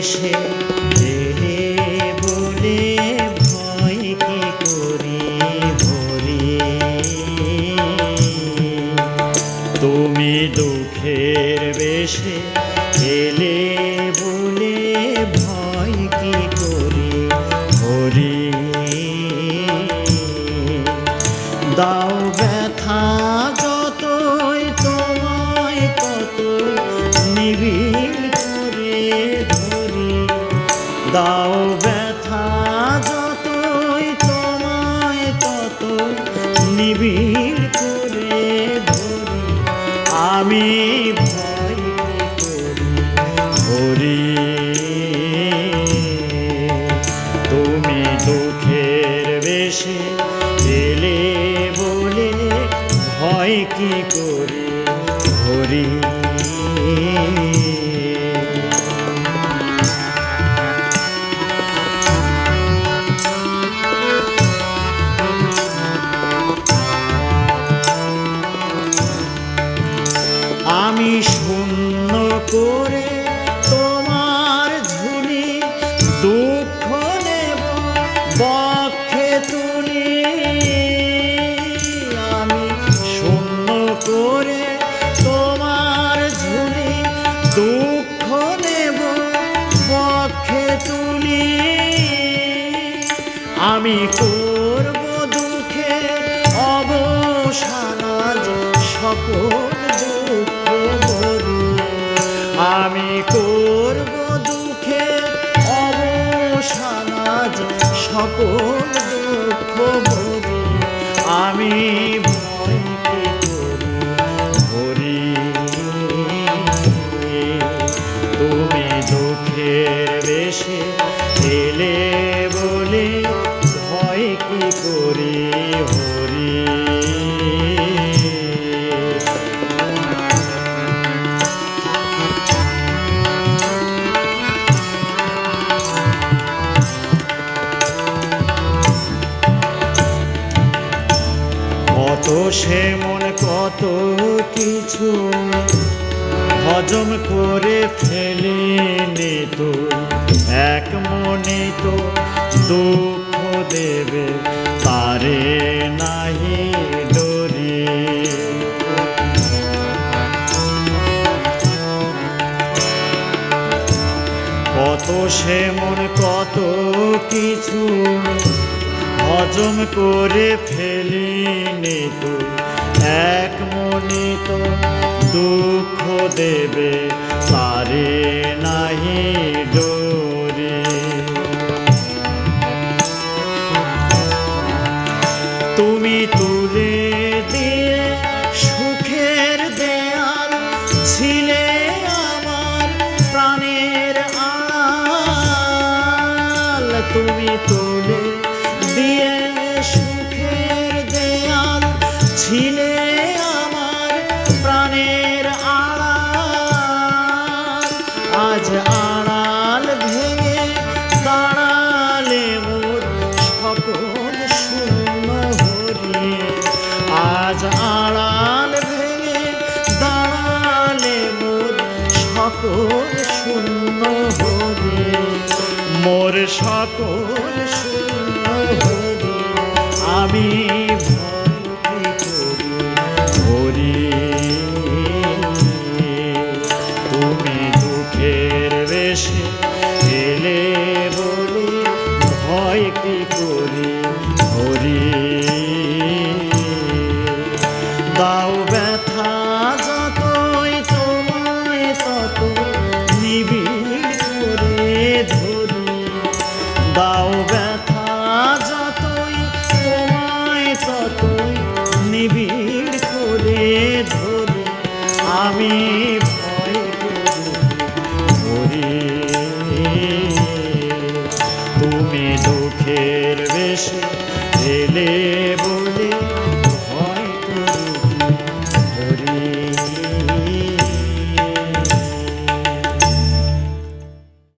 বেশে এলে বলে ভয় কি করি ভরি। তুমি দুঃখের বেশে এলে বলে ভয় কি করি ভরি। দাও ব্যথা যতই তোমায় ততই নিবিড় করে ধরি। দাও ব্যথা যতই তোমায় ততই নিবিড় করে ধরি। আমি ভয় করি হরি। তুমি দুঃখের বেশে এলে বলে ভয় কি করি হরি। আমি শূন্য করে তোমার ঝুলি দুঃখ নেব বক্ষে তুলি। আমি শূন্য করে তোমার ঝুলি দুঃখ নেব বক্ষে তুলি। আমি করব দুঃখে অবসান আজ সকল দুঃখ ভরি। আমি করব দুঃখে অবসান আজ সকল দুঃখ ভরি। আমি ভয় কি করি হরি। তুমি দুঃখের বেশে এলে বলে ভয় কি করি হরি। কত সে মন কত কিছু হজম করে ফেলিনি তো এক মনে তো দুঃখ দেবে তারে নাহি ডরি। কত সে মন কত কিছু হজম করে ফেলিনি তো এক মনে তো দুঃখ দেবে তারে নাহি ডরি। তুমি তুলে দিয়ে সুখের দেয়াল ছিলে আমার প্রাণের আড়াল। তুমি তুলে দিয়ে সুখের দেয়াল ছিলে আমার প্রাণের আড়াল। আজ আড়াল ভেঙে দাঁড়ালে মোর সকল শূন্য হরি। আজ আড়াল ভেঙে দাঁড়ালে মোর সকল শূন্য হরি। মোর সকল শূন্য হরি। আমি ভয় করি হরি। তুমি দুঃখের বেশে এলে বলে ভয় কি করি হরি। দাও ব্যথা যতই তোমায় তত নিবিড় করে ধরি। দাও ব্যথা যতই তোমায় ততই নিবিড় করে ধরি। আমি ভয় করি হরি। তুমি দুঃখের বেশে এলে বলে